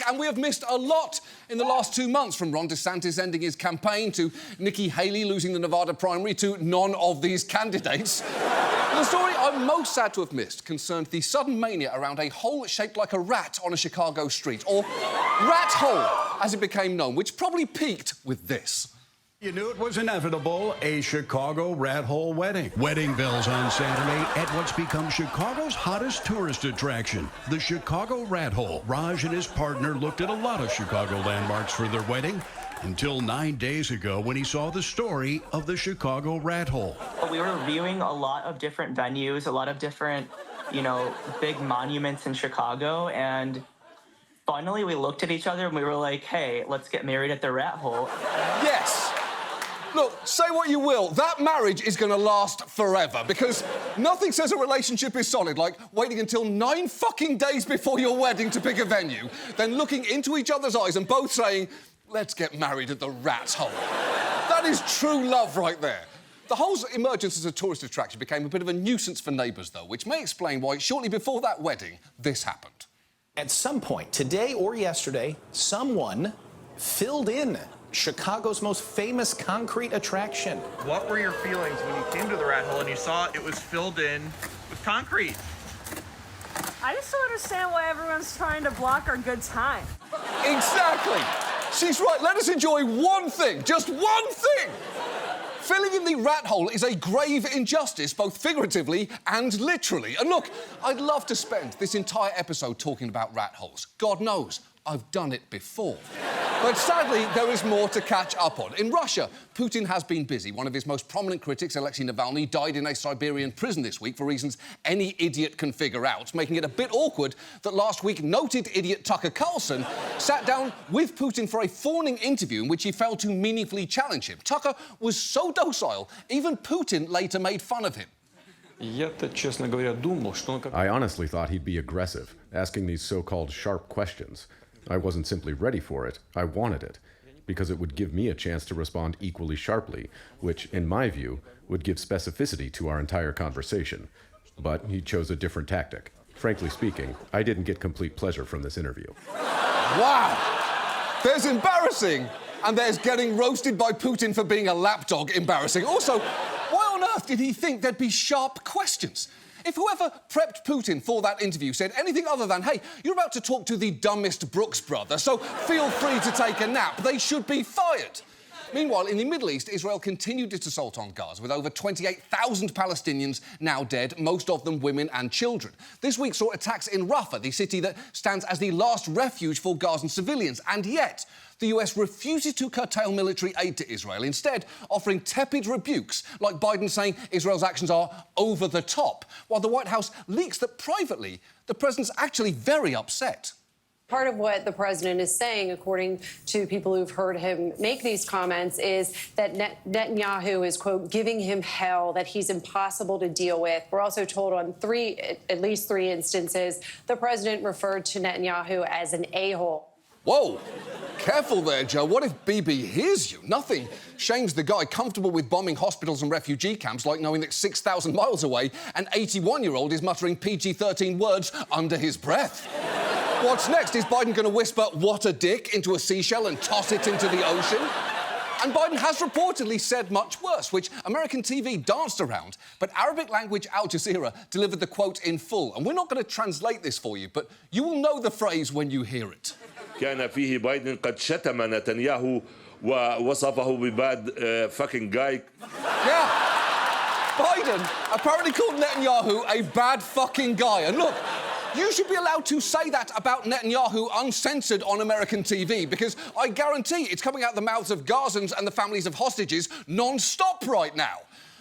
and we have missed a lot in the last 2 months, from Ron DeSantis ending his campaign to Nikki Haley losing the Nevada primary to none of these candidates. The story I'm most sad to have missed concerned the sudden mania around a hole shaped like a rat on a Chicago street, or Rat Hole, as it became known, which probably peaked with this. You knew it was inevitable, a Chicago rat hole wedding. Wedding bells on Saturday at what's become Chicago's hottest tourist attraction, the Chicago Rat Hole. Raj and his partner looked at a lot of Chicago landmarks for their wedding until 9 days ago when he saw the story of the Chicago Rat Hole. We were reviewing a lot of different venues, a lot of different, big monuments in Chicago, and finally we looked at each other and we were like, hey, let's get married at the Rat Hole. Yes. Look, say what you will, that marriage is going to last forever, because nothing says a relationship is solid like waiting until 9 fucking days before your wedding to pick a venue, then looking into each other's eyes and both saying, let's get married at the Rat Hole. That is true love right there. The hole's emergence as a tourist attraction became a bit of a nuisance for neighbours, though, which may explain why, shortly before that wedding, this happened. At some point, today or yesterday, someone filled in Chicago's most famous concrete attraction. What were your feelings when you came to the Rat Hole and you saw it was filled in with concrete? I just don't understand why everyone's trying to block our good time. Exactly. She's right. Let us enjoy one thing, just one thing. Filling in the rat hole is a grave injustice, both figuratively and literally. And look, I'd love to spend this entire episode talking about rat holes. God knows, I've done it before. But sadly, there is more to catch up on. In Russia, Putin has been busy. One of his most prominent critics, Alexei Navalny, died in a Siberian prison this week for reasons any idiot can figure out, making it a bit awkward that last week noted idiot Tucker Carlson sat down with Putin for a fawning interview in which he failed to meaningfully challenge him. Tucker was so docile, even Putin later made fun of him. I honestly thought he'd be aggressive, asking these so-called sharp questions. I wasn't simply ready for it, I wanted it, because it would give me a chance to respond equally sharply, which, in my view, would give specificity to our entire conversation. But he chose a different tactic. Frankly speaking, I didn't get complete pleasure from this interview. Wow! There's embarrassing, and there's getting roasted by Putin for being a lapdog embarrassing. Also, why on earth did he think there'd be sharp questions? If whoever prepped Putin for that interview said anything other than, hey, you're about to talk to the dumbest Brooks brother, so feel free to take a nap, they should be fired. Meanwhile, in the Middle East, Israel continued its assault on Gaza, with over 28,000 Palestinians now dead, most of them women and children. This week saw attacks in Rafah, the city that stands as the last refuge for Gazan civilians, and yet the US refuses to curtail military aid to Israel, instead offering tepid rebukes, like Biden saying Israel's actions are over the top, while the White House leaks that privately the president's actually very upset. Part of what the president is saying, according to people who've heard him make these comments, is that Netanyahu is, quote, giving him hell, that he's impossible to deal with. We're also told on at least three instances, the president referred to Netanyahu as an a-hole. Whoa, careful there, Joe. What if Bibi hears you? Nothing shames the guy comfortable with bombing hospitals and refugee camps like knowing that 6,000 miles away, an 81-year-old is muttering PG-13 words under his breath. What's next? Is Biden going to whisper, what a dick, into a seashell and toss it into the ocean? And Biden has reportedly said much worse, which American TV danced around, but Arabic language Al Jazeera delivered the quote in full. And we're not going to translate this for you, but you will know the phrase when you hear it. كان فيه بايدن قد شتم نتنياهو ووصفه بباد fucking guy. Yeah. Biden apparently called Netanyahu a bad fucking guy. And look, you should be allowed to say that about Netanyahu uncensored on American TV, because I guarantee it's coming out the mouths of Gazans and the families of hostages non-stop right now.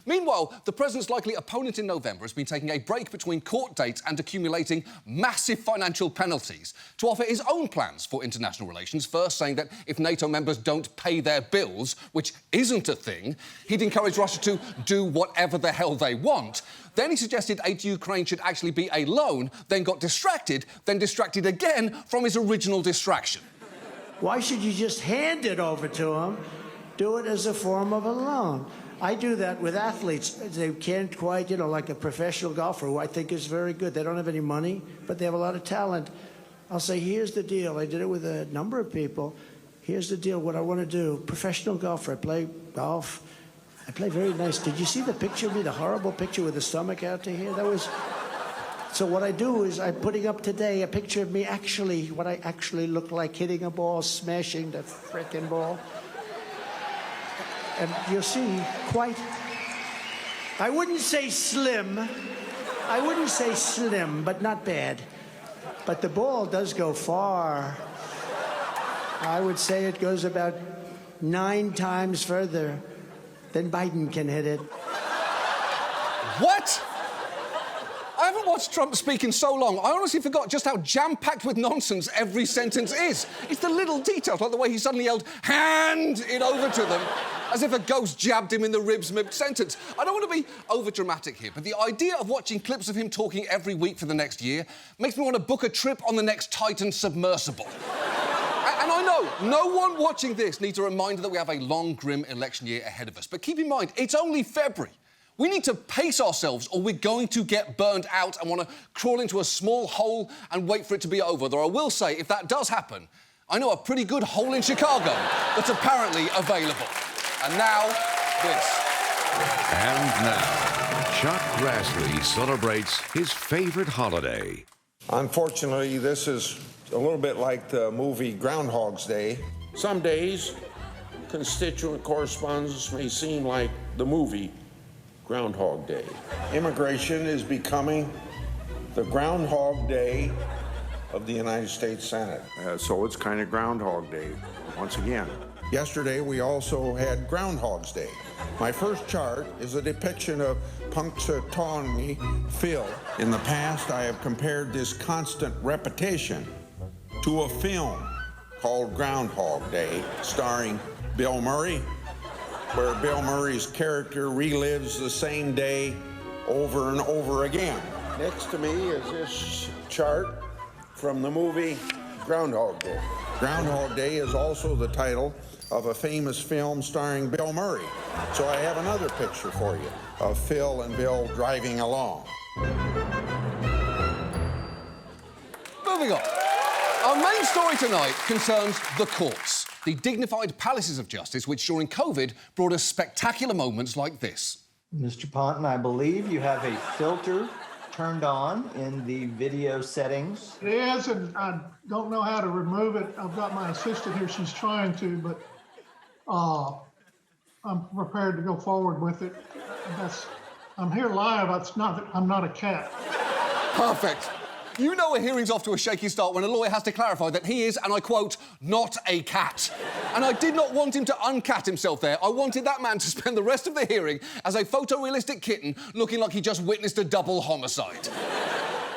Meanwhile, the president's likely opponent in November has been taking a break between court dates and accumulating massive financial penalties to offer his own plans for international relations, first saying that if NATO members don't pay their bills, which isn't a thing, he'd encourage Russia to do whatever the hell they want. Then he suggested aid to Ukraine should actually be a loan, then got distracted, then distracted again from his original distraction. Why should you just hand it over to him? Do it as a form of a loan. I do that with athletes. They can't quite, like a professional golfer who I think is very good. They don't have any money, but they have a lot of talent. I'll say, here's the deal. I did it with a number of people. Here's the deal, what I want to do. Professional golfer, I play golf. I play very nice. Did you see the picture of me, the horrible picture with the stomach out to here? That was... So what I do is I'm putting up today a picture of me actually, what I actually look like, hitting a ball, smashing the frickin' ball. And you'll see quite... I wouldn't say slim. I wouldn't say slim, but not bad. But the ball does go far. I would say it goes about 9 times further than Biden can hit it. What? I haven't watched Trump speak in so long, I honestly forgot just how jam-packed with nonsense every sentence is. It's the little details, like the way he suddenly yelled, "Hand it over to them," as if a ghost jabbed him in the ribs mid-sentence. I don't want to be over-dramatic here, but the idea of watching clips of him talking every week for the next year makes me want to book a trip on the next Titan submersible. And I know, no one watching this needs a reminder that we have a long, grim election year ahead of us. But keep in mind, it's only February. We need to pace ourselves or we're going to get burned out and want to crawl into a small hole and wait for it to be over. Though I will say, if that does happen, I know a pretty good hole in Chicago that's apparently available. And now, this. And now, Chuck Grassley celebrates his favorite holiday. Unfortunately, this is a little bit like the movie Groundhog's Day. Some days, constituent correspondence may seem like the movie Groundhog Day. Immigration is becoming the Groundhog Day of the United States Senate. So it's kind of Groundhog Day once again. Yesterday, we also had Groundhog's Day. My first chart is a depiction of Punxsutawney Phil. In the past, I have compared this constant repetition to a film called Groundhog Day, starring Bill Murray, where Bill Murray's character relives the same day over and over again. Next to me is this chart from the movie Groundhog Day. Groundhog Day is also the title of a famous film starring Bill Murray. So I have another picture for you of Phil and Bill driving along. Moving on. Our main story tonight concerns the courts, the dignified palaces of justice which during COVID brought us spectacular moments like this. Mr. Ponton, I believe you have a filter turned on in the video settings. It is, and I don't know how to remove it. I've got my assistant here, she's trying to, but I'm prepared to go forward with it. I'm here live, I'm not a cat. Perfect. You know a hearing's off to a shaky start when a lawyer has to clarify that he is, and I quote, not a cat. And I did not want him to uncat himself there. I wanted that man to spend the rest of the hearing as a photorealistic kitten looking like he just witnessed a double homicide.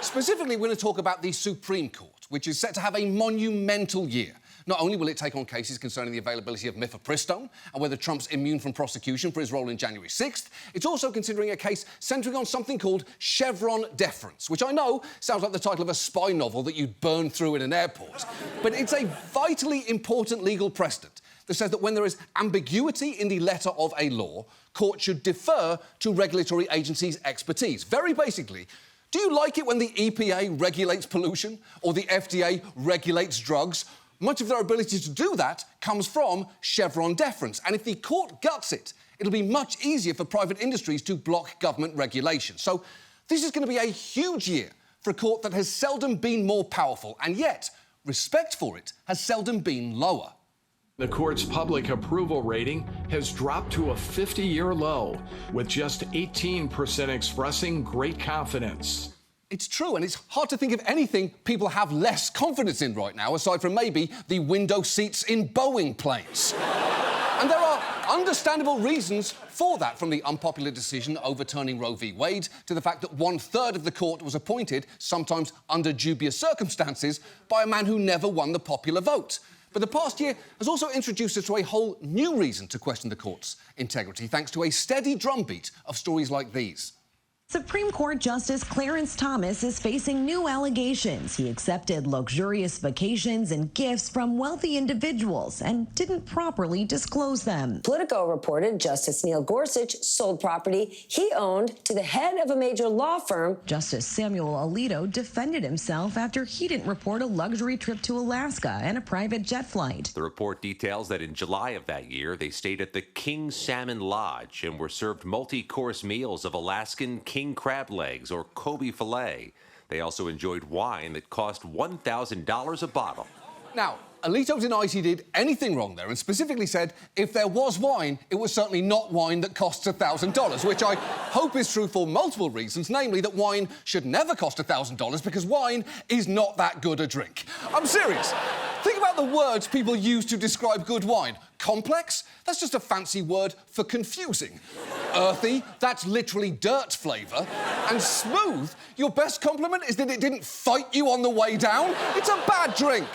Specifically, we're going to talk about the Supreme Court, which is set to have a monumental year. Not only will it take on cases concerning the availability of mifepristone and whether Trump's immune from prosecution for his role in January 6th, it's also considering a case centering on something called Chevron deference, which I know sounds like the title of a spy novel that you'd burn through in an airport. But it's a vitally important legal precedent that says that when there is ambiguity in the letter of a law, courts should defer to regulatory agencies' expertise. Very basically, do you like it when the EPA regulates pollution or the FDA regulates drugs? Much of their ability to do that comes from Chevron deference. And if the court guts it, it'll be much easier for private industries to block government regulation. So this is going to be a huge year for a court that has seldom been more powerful, and yet respect for it has seldom been lower. The court's public approval rating has dropped to a 50-year low, with just 18% expressing great confidence. It's true, and it's hard to think of anything people have less confidence in right now, aside from maybe the window seats in Boeing planes. And there are understandable reasons for that, from the unpopular decision overturning Roe v. Wade to the fact that 1/3 of the court was appointed, sometimes under dubious circumstances, by a man who never won the popular vote. But the past year has also introduced us to a whole new reason to question the court's integrity, thanks to a steady drumbeat of stories like these. Supreme Court Justice Clarence Thomas is facing new allegations. He accepted luxurious vacations and gifts from wealthy individuals and didn't properly disclose them. Politico reported Justice Neil Gorsuch sold property he owned to the head of a major law firm. Justice Samuel Alito defended himself after he didn't report a luxury trip to Alaska and a private jet flight. The report details that in July of that year, they stayed at the King Salmon Lodge and were served multi-course meals of Alaskan king crab legs or Kobe filet. They also enjoyed wine that cost $1,000 a bottle. Now, Alito denies he did anything wrong there and specifically said if there was wine, it was certainly not wine that costs $1,000, which I hope is true for multiple reasons, namely that wine should never cost $1,000 because wine is not that good a drink. I'm serious. Think about the words people use to describe good wine. Complex? That's just a fancy word for confusing. Earthy? That's literally dirt flavour. And smooth? Your best compliment is that it didn't fight you on the way down? It's a bad drink.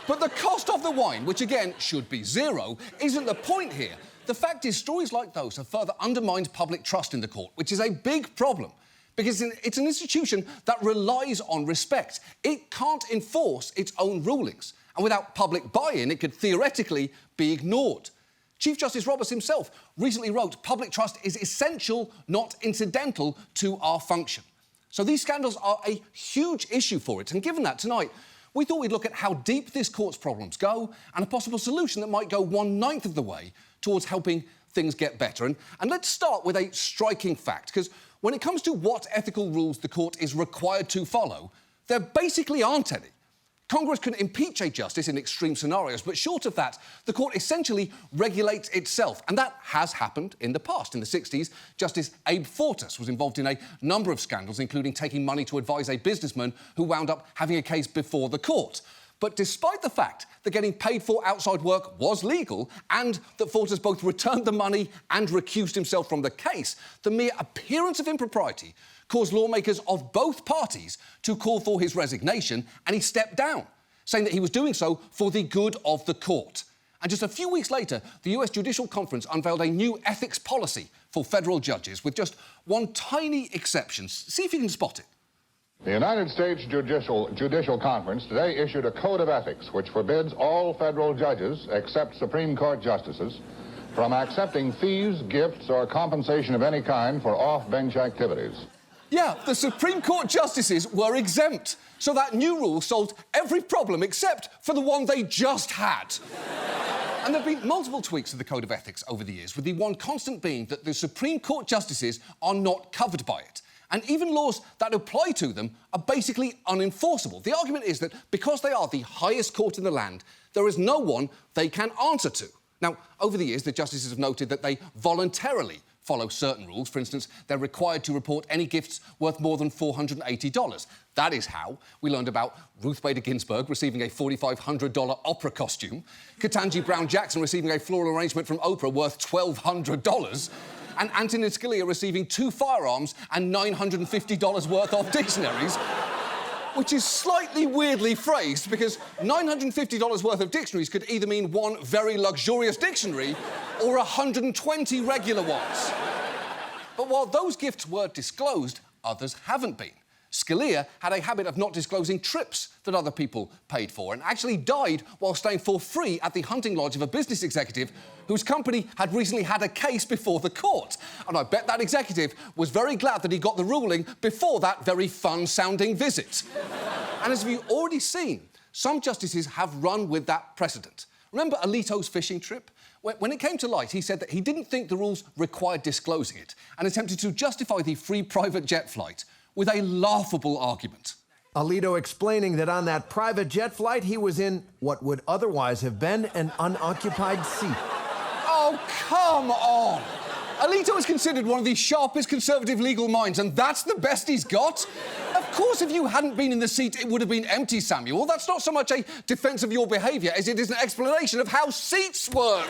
But the cost of the wine, which again should be zero, isn't the point here. The fact is, stories like those have further undermined public trust in the court, which is a big problem. Because it's an institution that relies on respect. It can't enforce its own rulings. And without public buy-in, it could theoretically be ignored. Chief Justice Roberts himself recently wrote, "Public trust is essential, not incidental, to our function." So these scandals are a huge issue for it. And given that, tonight, we thought we'd look at how deep this court's problems go and a possible solution that might go 1/9 of the way towards helping things get better. And let's start with a striking fact, because when it comes to what ethical rules the court is required to follow, there basically aren't any. Congress can impeach a justice in extreme scenarios, but short of that, the court essentially regulates itself. And that has happened in the past. In the 60s, Justice Abe Fortas was involved in a number of scandals, including taking money to advise a businessman who wound up having a case before the court. But despite the fact that getting paid for outside work was legal and that Fortas both returned the money and recused himself from the case, the mere appearance of impropriety caused lawmakers of both parties to call for his resignation, and he stepped down, saying that he was doing so for the good of the court. And just a few weeks later, the US Judicial Conference unveiled a new ethics policy for federal judges with just one tiny exception. See if you can spot it. The United States Judicial Conference today issued a code of ethics which forbids all federal judges, except Supreme Court justices, from accepting fees, gifts, or compensation of any kind for off-bench activities. Yeah, the Supreme Court justices were exempt, so that new rule solved every problem except for the one they just had. And there have been multiple tweaks to the Code of Ethics over the years, with the one constant being that the Supreme Court justices are not covered by it. And even laws that apply to them are basically unenforceable. The argument is that because they are the highest court in the land, there is no one they can answer to. Now, over the years, the justices have noted that they voluntarily follow certain rules. For instance, they're required to report any gifts worth more than $480. That is how we learned about Ruth Bader Ginsburg receiving a $4,500 opera costume, Ketanji Brown Jackson receiving a floral arrangement from Oprah worth $1,200, and Antonin Scalia receiving 2 firearms and $950 worth of dictionaries, which is slightly weirdly phrased because $950 worth of dictionaries could either mean one very luxurious dictionary or 120 regular ones. But while those gifts were disclosed, others haven't been. Scalia had a habit of not disclosing trips that other people paid for and actually died while staying for free at the hunting lodge of a business executive whose company had recently had a case before the court. And I bet that executive was very glad that he got the ruling before that very fun-sounding visit. And as we've already seen, some justices have run with that precedent. Remember Alito's fishing trip? When it came to light, he said that he didn't think the rules required disclosing it and attempted to justify the free private jet flight with a laughable argument. Alito explaining that on that private jet flight, he was in what would otherwise have been an unoccupied seat. Oh, come on! Alito is considered one of the sharpest conservative legal minds, and that's the best he's got? Of course, if you hadn't been in the seat, it would have been empty, Samuel. That's not so much a defence of your behaviour as it is an explanation of how seats work.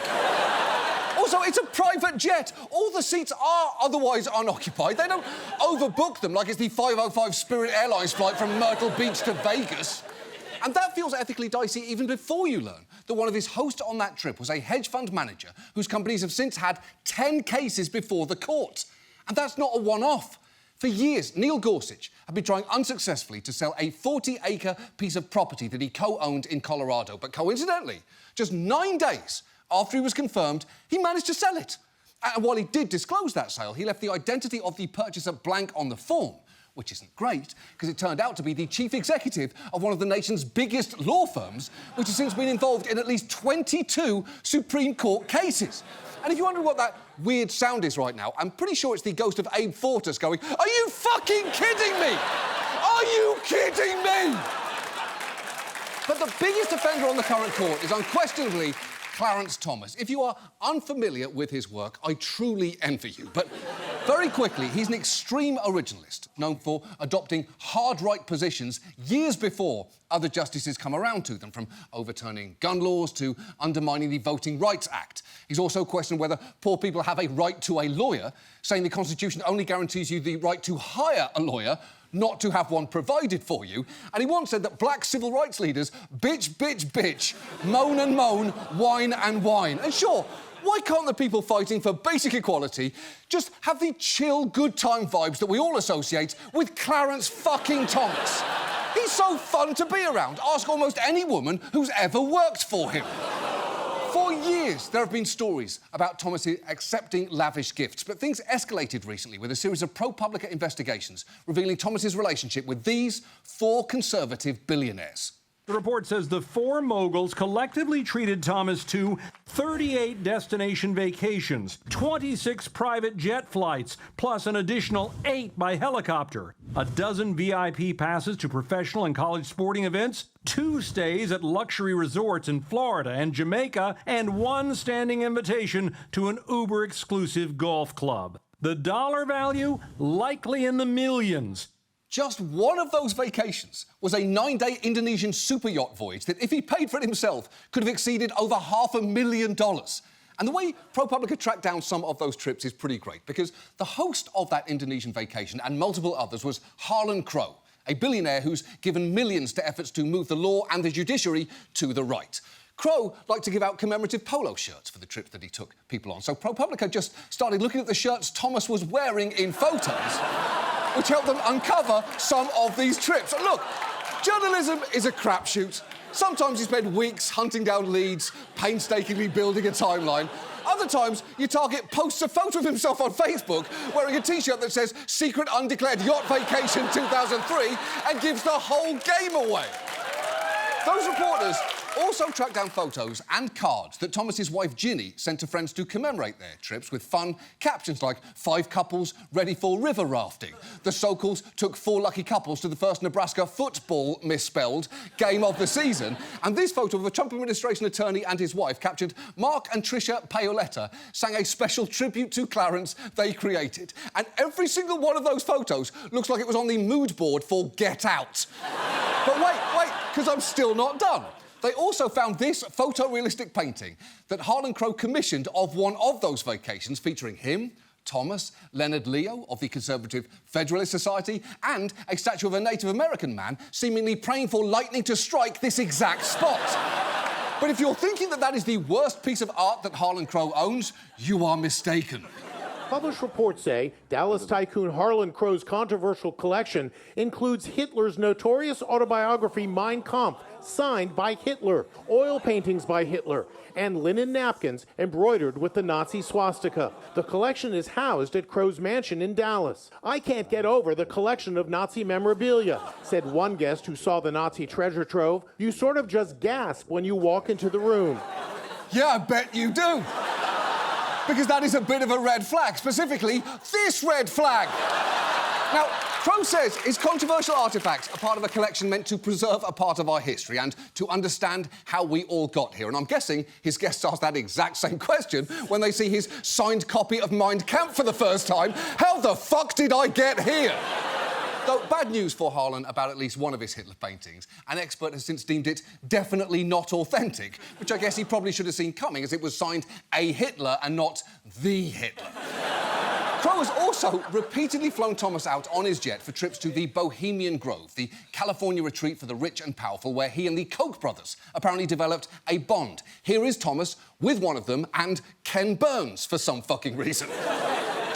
Also, it's a private jet. All the seats are otherwise unoccupied. They don't overbook them like it's the 505 Spirit Airlines flight from Myrtle Beach to Vegas. And that feels ethically dicey even before you learn that one of his hosts on that trip was a hedge fund manager whose companies have since had 10 cases before the court. And that's not a one-off. For years, Neil Gorsuch had been trying unsuccessfully to sell a 40-acre piece of property that he co-owned in Colorado. But coincidentally, just 9 days after he was confirmed, he managed to sell it. And while he did disclose that sale, he left the identity of the purchaser blank on the form, which isn't great, because it turned out to be the chief executive of one of the nation's biggest law firms, which has since been involved in at least 22 Supreme Court cases. And if you're wondering what that weird sound is right now, I'm pretty sure it's the ghost of Abe Fortas going, "Are you fucking kidding me? Are you kidding me?" But the biggest offender on the current court is unquestionably Clarence Thomas. If you are unfamiliar with his work, I truly envy you. But very quickly, he's an extreme originalist, known for adopting hard-right positions years before other justices come around to them, from overturning gun laws to undermining the Voting Rights Act. He's also questioned whether poor people have a right to a lawyer, saying the Constitution only guarantees you the right to hire a lawyer, not to have one provided for you. And he once said that black civil rights leaders bitch, bitch, bitch, moan and moan, whine and whine. And sure, why can't the people fighting for basic equality just have the chill, good time vibes that we all associate with Clarence fucking Thomas? He's so fun to be around. Ask almost any woman who's ever worked for him. For years, there have been stories about Thomas accepting lavish gifts, but things escalated recently with a series of ProPublica investigations revealing Thomas's relationship with these 4 conservative billionaires. The report says the 4 moguls collectively treated Thomas to 38 destination vacations, 26 private jet flights, plus an additional 8 by helicopter, a dozen VIP passes to professional and college sporting events, 2 stays at luxury resorts in Florida and Jamaica, and 1 standing invitation to an uber-exclusive golf club. The dollar value likely in the millions. Just one of those vacations was a 9-day Indonesian super yacht voyage that, if he paid for it himself, could have exceeded over $500,000. And the way ProPublica tracked down some of those trips is pretty great, because the host of that Indonesian vacation and multiple others was Harlan Crow, a billionaire who's given millions to efforts to move the law and the judiciary to the right. Crow liked to give out commemorative polo shirts for the trips that he took people on, so ProPublica just started looking at the shirts Thomas was wearing in photos, which helped them uncover some of these trips. And look, journalism is a crapshoot. Sometimes you spend weeks hunting down leads, painstakingly building a timeline. Other times, your target posts a photo of himself on Facebook wearing a T-shirt that says Secret Undeclared Yacht Vacation 2003 and gives the whole game away. Those reporters also tracked down photos and cards that Thomas's wife Ginny sent to friends to commemorate their trips, with fun captions like 5 couples ready for river rafting. The Sokals took 4 lucky couples to the first Nebraska football misspelled game of the season. And this photo of a Trump administration attorney and his wife, captioned Mark and Tricia Paoletta, sang a special tribute to Clarence they created. And every single one of those photos looks like it was on the mood board for Get Out. But wait, because I'm still not done. They also found this photorealistic painting that Harlan Crow commissioned of one of those vacations, featuring him, Thomas, Leonard Leo of the Conservative Federalist Society, and a statue of a Native American man seemingly praying for lightning to strike this exact spot. But if you're thinking that that is the worst piece of art that Harlan Crow owns, you are mistaken. Published reports say Dallas tycoon Harlan Crow's controversial collection includes Hitler's notorious autobiography Mein Kampf, signed by Hitler, oil paintings by Hitler, and linen napkins embroidered with the Nazi swastika. The collection is housed at Crow's mansion in Dallas. "I can't get over the collection of Nazi memorabilia," said one guest who saw the Nazi treasure trove. "You sort of just gasp when you walk into the room." Yeah, I bet you do. Because that is a bit of a red flag, specifically this red flag. Now, Crow says his controversial artefacts are part of a collection meant to preserve a part of our history and to understand how we all got here. And I'm guessing his guests asked that exact same question when they see his signed copy of Mein Kampf for the first time. How the fuck did I get here? Though bad news for Harlan about at least one of his Hitler paintings. An expert has since deemed it definitely not authentic, which I guess he probably should have seen coming, as it was signed A. Hitler and not The Hitler. Crow has also repeatedly flown Thomas out on his jet for trips to the Bohemian Grove, the California retreat for the rich and powerful, where he and the Koch brothers apparently developed a bond. Here is Thomas with one of them and Ken Burns for some fucking reason.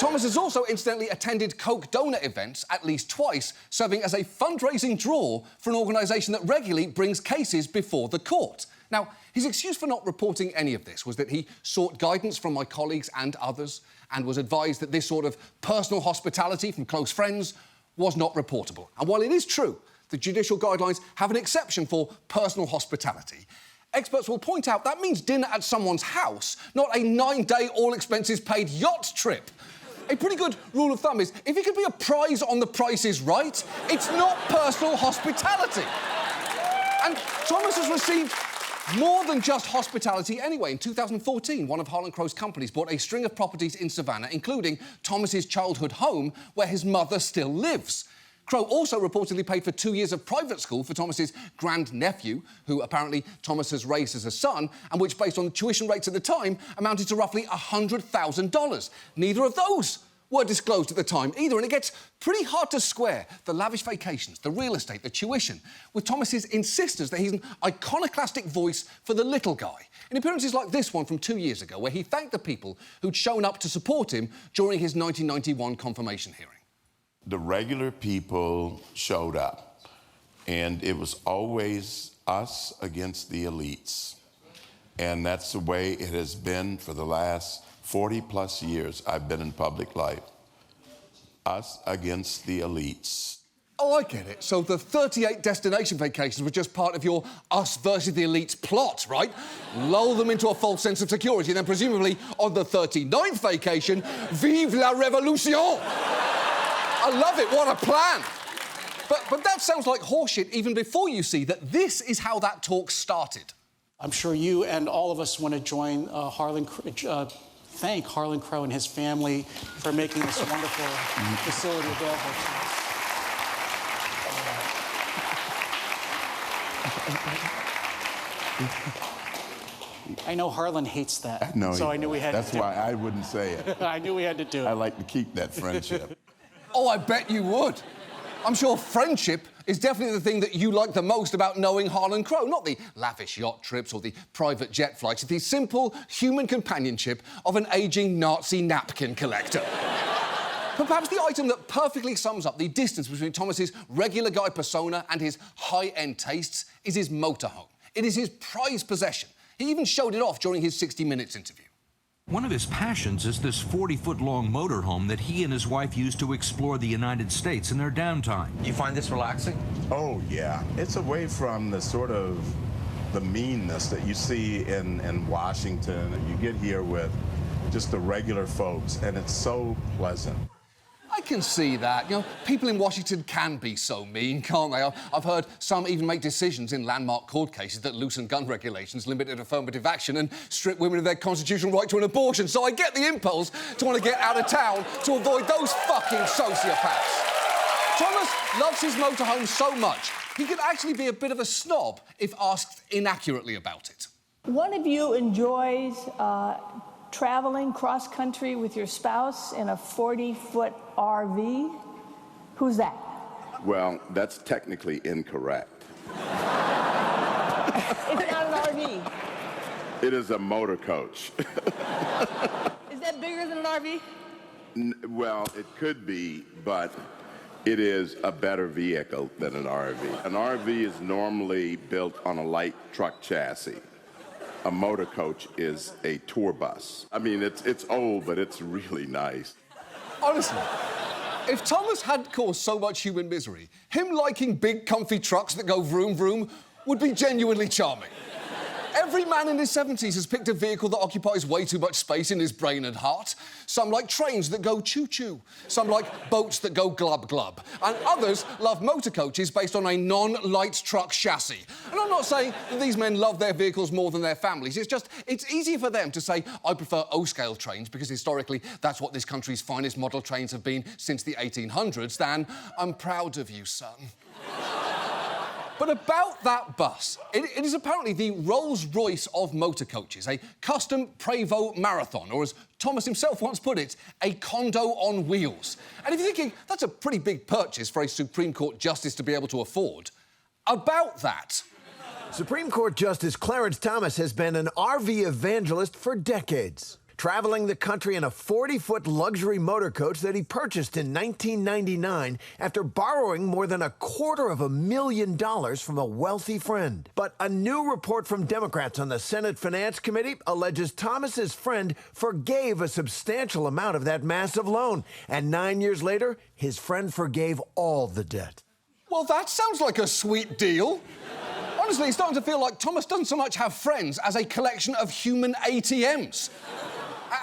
Thomas has also incidentally attended Coke donor events at least twice, serving as a fundraising draw for an organisation that regularly brings cases before the court. Now, his excuse for not reporting any of this was that he sought guidance from my colleagues and others and was advised that this sort of personal hospitality from close friends was not reportable. And while it is true the judicial guidelines have an exception for personal hospitality, experts will point out that means dinner at someone's house, not a 9-day, all-expenses-paid yacht trip. A pretty good rule of thumb is, if it could be a prize on The Price is Right, it's not personal hospitality. And Thomas has received more than just hospitality anyway. In 2014, one of Harlan Crow's companies bought a string of properties in Savannah, including Thomas's childhood home, where his mother still lives. Crow also reportedly paid for 2 years of private school for Thomas's grandnephew, who apparently Thomas has raised as a son, and which, based on tuition rates at the time, amounted to roughly $100,000. Neither of those were disclosed at the time either, and it gets pretty hard to square the lavish vacations, the real estate, the tuition, with Thomas's insistence that he's an iconoclastic voice for the little guy. In appearances like this one from 2 years ago, where he thanked the people who'd shown up to support him during his 1991 confirmation hearing. The regular people showed up, and it was always us against the elites. And that's the way it has been for the last 40-plus years I've been in public life. Us against the elites. Oh, I get it. So the 38 destination vacations were just part of your us versus the elites plot, right? Lull them into a false sense of security, and then presumably on the 39th vacation, vive la révolution! I love it, what a plan! But that sounds like horseshit even before you see that this is how that talk started. I'm sure you and all of us want to join thank Harlan Crow and his family for making this wonderful facility available to us. I know Harlan hates that, so I knew we had to do it. That's why I wouldn't say it. I knew we had to do it. I like to keep that friendship. Oh, I bet you would. I'm sure friendship is definitely the thing that you like the most about knowing Harlan Crow. Not the lavish yacht trips or the private jet flights, the simple human companionship of an ageing Nazi napkin collector. But perhaps the item that perfectly sums up the distance between Thomas's regular guy persona and his high-end tastes is his motorhome. It is his prized possession. He even showed it off during his 60 Minutes interview. One of his passions is this 40-foot-long motorhome that he and his wife use to explore the United States in their downtime. You find this relaxing? Oh, yeah. It's away from the sort of the meanness that you see in Washington. You get here with just the regular folks, and it's so pleasant. I can see that. You know, people in Washington can be so mean, can't they? I've heard some even make decisions in landmark court cases that loosen gun regulations, limited affirmative action, and strip women of their constitutional right to an abortion. So I get the impulse to want to get out of town to avoid those fucking sociopaths. Thomas loves his motorhome so much, he could actually be a bit of a snob if asked inaccurately about it. One of you enjoys traveling cross-country with your spouse in a 40-foot RV? Who's that? Well, that's technically incorrect. It's not an RV. It is a motor coach. Is that bigger than an RV? Well, it could be, but it is a better vehicle than an RV. An RV is normally built on a light truck chassis. A motor coach is a tour bus. I mean, it's old, but it's really nice. Honestly, if Thomas hadn't caused so much human misery, him liking big, comfy trucks that go vroom, vroom would be genuinely charming. Every man in his 70s has picked a vehicle that occupies way too much space in his brain and heart. Some like trains that go choo-choo. Some like boats that go glub-glub. And others love motor coaches based on a non-light truck chassis. And I'm not saying that these men love their vehicles more than their families. It's just, it's easier for them to say, I prefer O-scale trains because historically that's what this country's finest model trains have been since the 1800s, than, I'm proud of you, son. But about that bus, it is apparently the Rolls-Royce of motor coaches, a custom Prevost Marathon, or as Thomas himself once put it, a condo on wheels. And if you're thinking, that's a pretty big purchase for a Supreme Court justice to be able to afford, about that. Supreme Court Justice Clarence Thomas has been an RV evangelist for decades. traveling the country in a 40-foot luxury motor coach that he purchased in 1999 after borrowing more than $250,000 from a wealthy friend. But a new report from Democrats on the Senate Finance Committee alleges Thomas's friend forgave a substantial amount of that massive loan. And 9 years later, his friend forgave all the debt. Well, that sounds like a sweet deal. Honestly, it's starting to feel like Thomas doesn't so much have friends as a collection of human ATMs.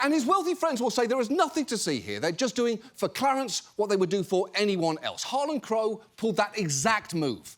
And his wealthy friends will say there is nothing to see here. They're just doing for Clarence what they would do for anyone else. Harlan Crow pulled that exact move.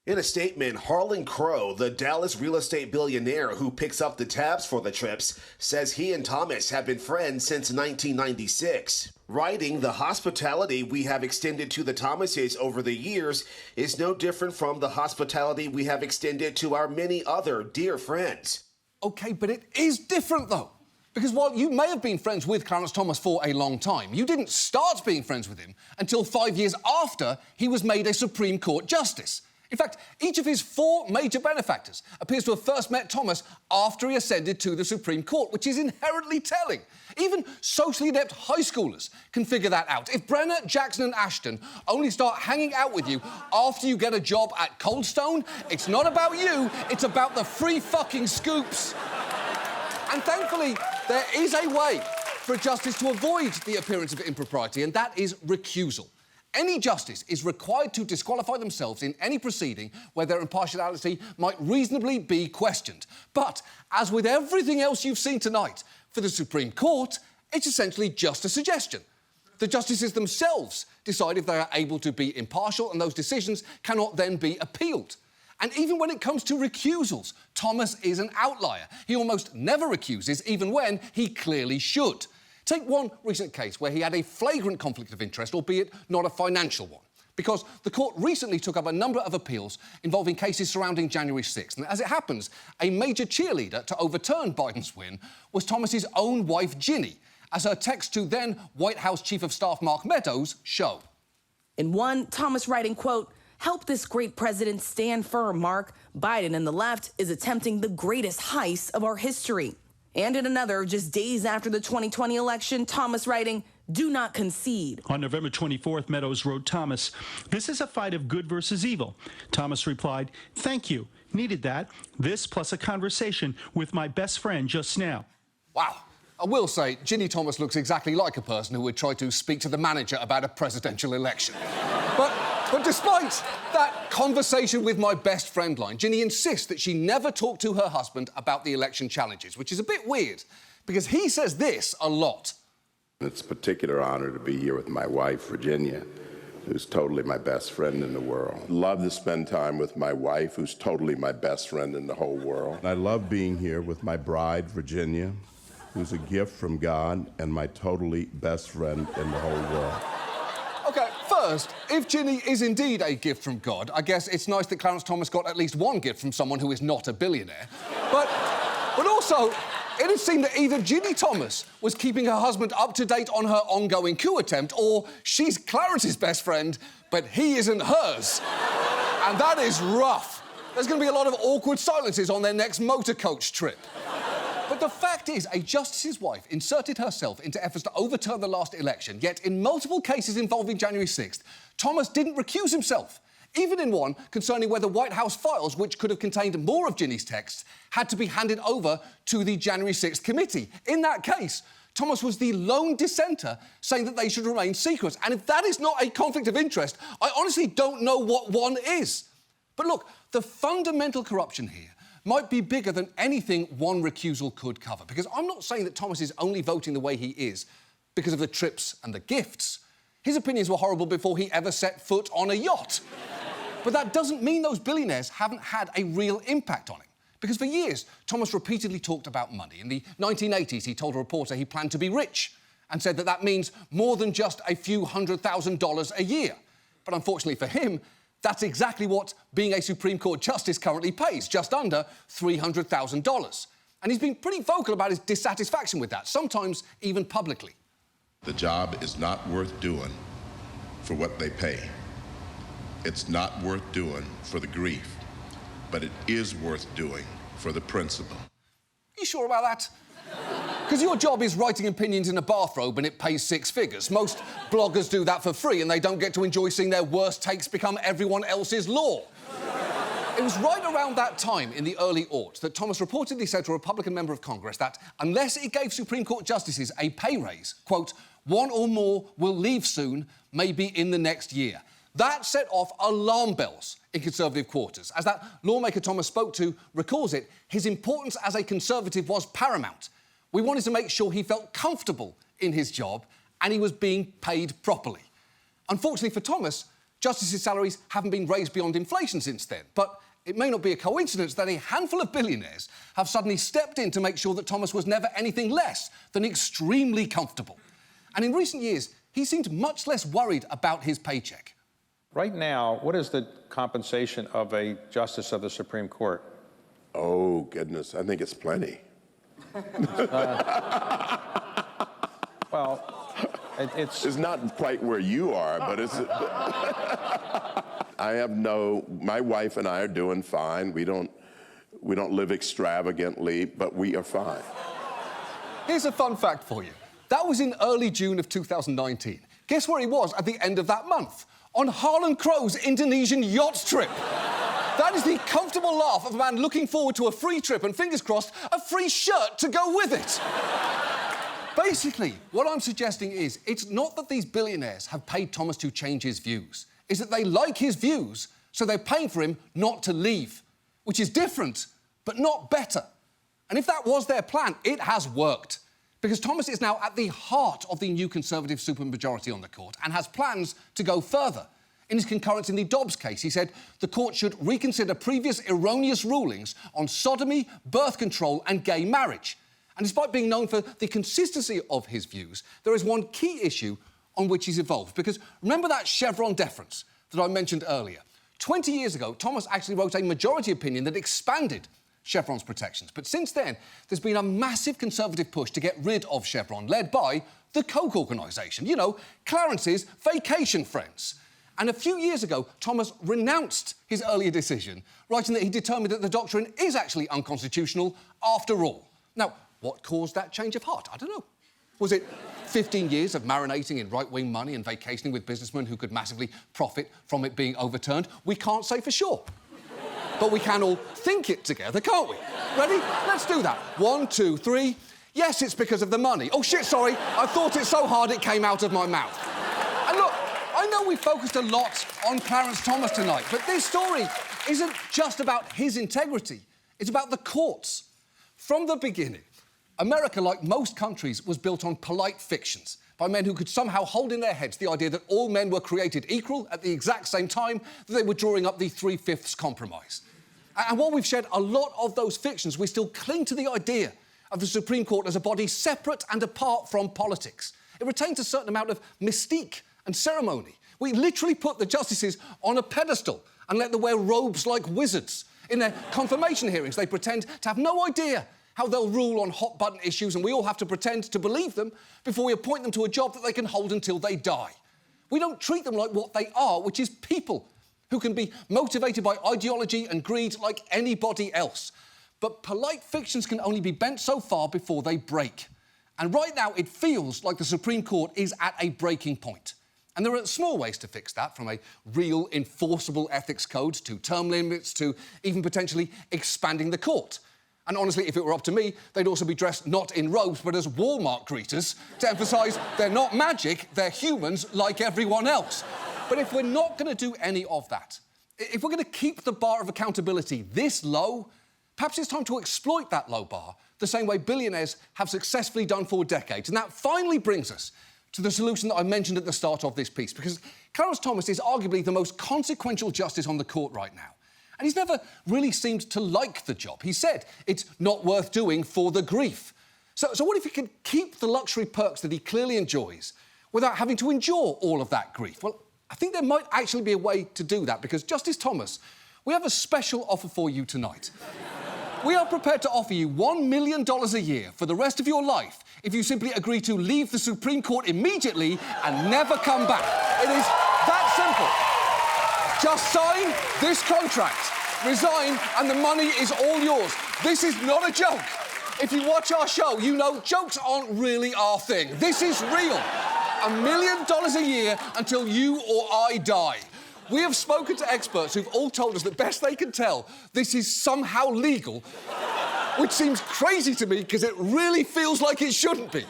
In a statement, Harlan Crow, the Dallas real estate billionaire who picks up the tabs for the trips, says he and Thomas have been friends since 1996. Writing, the hospitality we have extended to the Thomases over the years is no different from the hospitality we have extended to our many other dear friends. OK, but it is different, though. Because while you may have been friends with Clarence Thomas for a long time, you didn't start being friends with him until 5 years after he was made a Supreme Court justice. In fact, each of his 4 major benefactors appears to have first met Thomas after he ascended to the Supreme Court, which is inherently telling. Even socially adept high schoolers can figure that out. If Brenner, Jackson and Ashton only start hanging out with you after you get a job at Cold Stone, it's not about you, it's about the free fucking scoops. And thankfully, there is a way for a justice to avoid the appearance of impropriety, and that is recusal. Any justice is required to disqualify themselves in any proceeding where their impartiality might reasonably be questioned. But, as with everything else you've seen tonight, for the Supreme Court, it's essentially just a suggestion. The justices themselves decide if they are able to be impartial, and those decisions cannot then be appealed. And even when it comes to recusals, Thomas is an outlier. He almost never recuses, even when he clearly should. Take one recent case where he had a flagrant conflict of interest, albeit not a financial one, because the court recently took up a number of appeals involving cases surrounding January 6th. And as it happens, a major cheerleader to overturn Biden's win was Thomas's own wife, Ginny, as her text to then White House Chief of Staff Mark Meadows show. In one, Thomas writing, quote, "Help this great president stand firm, Mark. Biden and the left is attempting the greatest heist of our history." And in another, just days after the 2020 election, Thomas writing, "Do not concede." On November 24th, Meadows wrote Thomas, "This is a fight of good versus evil." Thomas replied, "Thank you. Needed that. This plus a conversation with my best friend just now." Wow. I will say, Ginny Thomas looks exactly like a person who would try to speak to the manager about a presidential election. But despite that conversation with my best friend line, Ginny insists that she never talked to her husband about the election challenges, which is a bit weird, because he says this a lot. It's a particular honor to be here with my wife, Virginia, who's totally my best friend in the world. Love to spend time with my wife, who's totally my best friend in the whole world. I love being here with my bride, Virginia, who's a gift from God and my totally best friend in the whole world. OK, first, if Ginny is indeed a gift from God, I guess it's nice that Clarence Thomas got at least one gift from someone who is not a billionaire. But also, it would seem that either Ginny Thomas was keeping her husband up to date on her ongoing coup attempt, or she's Clarence's best friend, but he isn't hers. And that is rough. There's going to be a lot of awkward silences on their next motor coach trip. But the fact is, a justice's wife inserted herself into efforts to overturn the last election, yet in multiple cases involving January 6th, Thomas didn't recuse himself. Even in one concerning whether White House files, which could have contained more of Ginny's texts, had to be handed over to the January 6th committee. In that case, Thomas was the lone dissenter, saying that they should remain secret. And if that is not a conflict of interest, I honestly don't know what one is. But look, the fundamental corruption here might be bigger than anything one recusal could cover. Because I'm not saying that Thomas is only voting the way he is because of the trips and the gifts. His opinions were horrible before he ever set foot on a yacht. But that doesn't mean those billionaires haven't had a real impact on him. Because for years, Thomas repeatedly talked about money. In the 1980s, he told a reporter he planned to be rich and said that that means more than just a few $100,000 a year. But unfortunately for him, that's exactly what being a Supreme Court justice currently pays, just under $300,000. And he's been pretty vocal about his dissatisfaction with that, sometimes even publicly. The job is not worth doing for what they pay. It's not worth doing for the grief, but it is worth doing for the principle. You sure about that? Because your job is writing opinions in a bathrobe and it pays 6 figures. Most bloggers do that for free and they don't get to enjoy seeing their worst takes become everyone else's law. It was right around that time, in the early aughts, that Thomas reportedly said to a Republican member of Congress that unless it gave Supreme Court justices a pay raise, quote, one or more will leave soon, maybe in the next year. That set off alarm bells in Conservative quarters. As that lawmaker Thomas spoke to recalls it, his importance as a Conservative was paramount. We wanted to make sure he felt comfortable in his job and he was being paid properly. Unfortunately for Thomas, justices' salaries haven't been raised beyond inflation since then. But it may not be a coincidence that a handful of billionaires have suddenly stepped in to make sure that Thomas was never anything less than extremely comfortable. And in recent years, he seemed much less worried about his paycheck. Right now, what is the compensation of a justice of the Supreme Court? Oh, goodness, I think it's plenty. Well, it's not quite where you are, but it's... My wife and I are doing fine. We don't live extravagantly, but we are fine. Here's a fun fact for you. That was in early June of 2019. Guess where he was at the end of that month? On Harlan Crow's Indonesian yacht trip. That is the comfortable laugh of a man looking forward to a free trip and, fingers crossed, a free shirt to go with it. Basically, what I'm suggesting is it's not that these billionaires have paid Thomas to change his views. It's that they like his views, so they're paying for him not to leave, which is different, but not better. And if that was their plan, it has worked. Because Thomas is now at the heart of the new Conservative supermajority on the court and has plans to go further. In his concurrence in the Dobbs case, he said the court should reconsider previous erroneous rulings on sodomy, birth control and gay marriage. And despite being known for the consistency of his views, there is one key issue on which he's evolved. Because remember that Chevron deference that I mentioned earlier? 20 years ago, Thomas actually wrote a majority opinion that expanded Chevron's protections. But since then, there's been a massive Conservative push to get rid of Chevron, led by the Koch organisation. You know, Clarence's vacation friends. And a few years ago, Thomas renounced his earlier decision, writing that he determined that the doctrine is actually unconstitutional after all. Now, what caused that change of heart? I don't know. Was it 15 years of marinating in right-wing money and vacationing with businessmen who could massively profit from it being overturned? We can't say for sure. But we can all think it together, can't we? Ready? Let's do that. 1, 2, 3. Yes, it's because of the money. Oh, shit, sorry. I thought it so hard it came out of my mouth. And look, I know we focused a lot on Clarence Thomas tonight, but this story isn't just about his integrity. It's about the courts. From the beginning, America, like most countries, was built on polite fictions by men who could somehow hold in their heads the idea that all men were created equal at the exact same time that they were drawing up the 3/5 compromise. And while we've shed a lot of those fictions, we still cling to the idea of the Supreme Court as a body separate and apart from politics. It retains a certain amount of mystique and ceremony. We literally put the justices on a pedestal and let them wear robes like wizards. In their confirmation hearings, they pretend to have no idea how they'll rule on hot-button issues, and we all have to pretend to believe them before we appoint them to a job that they can hold until they die. We don't treat them like what they are, which is people who can be motivated by ideology and greed like anybody else. But polite fictions can only be bent so far before they break. And right now, it feels like the Supreme Court is at a breaking point. And there are small ways to fix that, from a real enforceable ethics code to term limits to even potentially expanding the court. And honestly, if it were up to me, they'd also be dressed not in robes, but as Walmart greeters to emphasise they're not magic, they're humans like everyone else. But if we're not going to do any of that, if we're going to keep the bar of accountability this low, perhaps it's time to exploit that low bar the same way billionaires have successfully done for decades. And that finally brings us to the solution that I mentioned at the start of this piece, because Clarence Thomas is arguably the most consequential justice on the court right now. And he's never really seemed to like the job. He said it's not worth doing for the grief. So what if he could keep the luxury perks that he clearly enjoys without having to endure all of that grief? Well, I think there might actually be a way to do that, because Justice Thomas, we have a special offer for you tonight. We are prepared to offer you $1 million a year for the rest of your life if you simply agree to leave the Supreme Court immediately and never come back. It is that simple. Just sign this contract, resign, and the money is all yours. This is not a joke. If you watch our show, you know jokes aren't really our thing. This is real. $1 million a year until you or I die. We have spoken to experts who've all told us that best they can tell, this is somehow legal, which seems crazy to me because it really feels like it shouldn't be.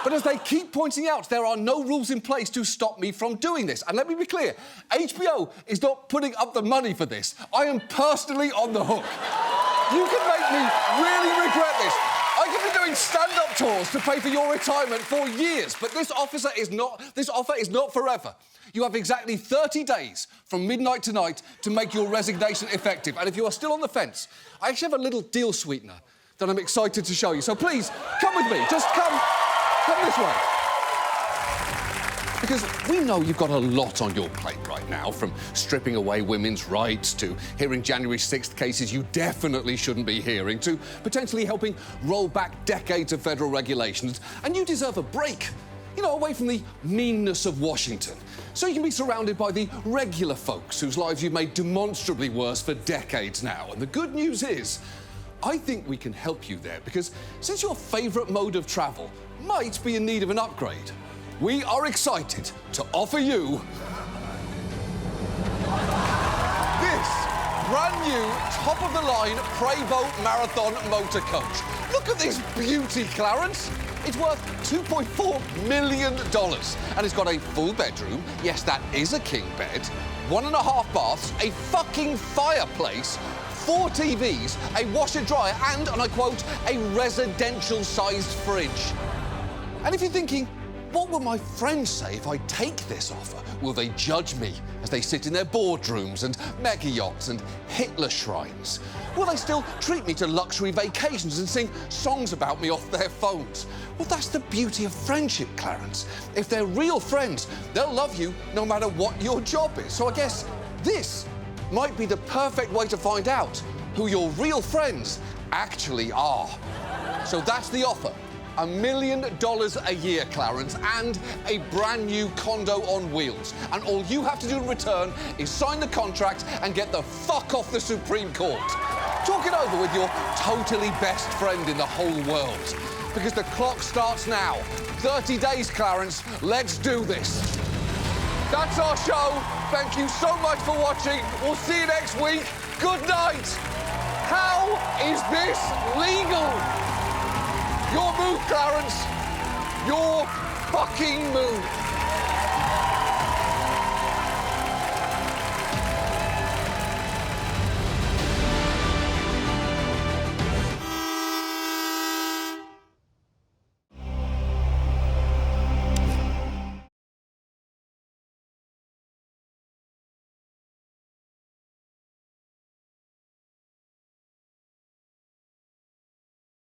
But as they keep pointing out, there are no rules in place to stop me from doing this. And let me be clear, HBO is not putting up the money for this. I am personally on the hook. You can make me really regret this. I could be doing stand-up tours to pay for your retirement for years, but this offer is not forever. You have exactly 30 days from midnight tonight to make your resignation effective. And if you are still on the fence, I actually have a little deal sweetener that I'm excited to show you. So please, come with me. Just come this way. Because we know you've got a lot on your plate right now, from stripping away women's rights to hearing January 6th cases you definitely shouldn't be hearing, to potentially helping roll back decades of federal regulations. And you deserve a break, you know, away from the meanness of Washington, so you can be surrounded by the regular folks whose lives you've made demonstrably worse for decades now. And the good news is, I think we can help you there, because since your favourite mode of travel might be in need of an upgrade, we are excited to offer you this brand new, top-of-the-line Prevost Marathon motor coach. Look at this beauty, Clarence. It's worth $2.4 million, and it's got a full bedroom, yes, that is a king bed, 1.5 baths, a fucking fireplace, 4 TVs, a washer-dryer, and I quote, a residential-sized fridge. And if you're thinking, what will my friends say if I take this offer? Will they judge me as they sit in their boardrooms and mega yachts and Hitler shrines? Will they still treat me to luxury vacations and sing songs about me off their phones? Well, that's the beauty of friendship, Clarence. If they're real friends, they'll love you no matter what your job is. So I guess this might be the perfect way to find out who your real friends actually are. So that's the offer. $1 million a year, Clarence, and a brand new condo on wheels. And all you have to do in return is sign the contract and get the fuck off the Supreme Court. Talk it over with your totally best friend in the whole world. Because the clock starts now. 30 days, Clarence. Let's do this. That's our show. Thank you so much for watching. We'll see you next week. Good night. How is this legal? Your move, Clarence. Your fucking move.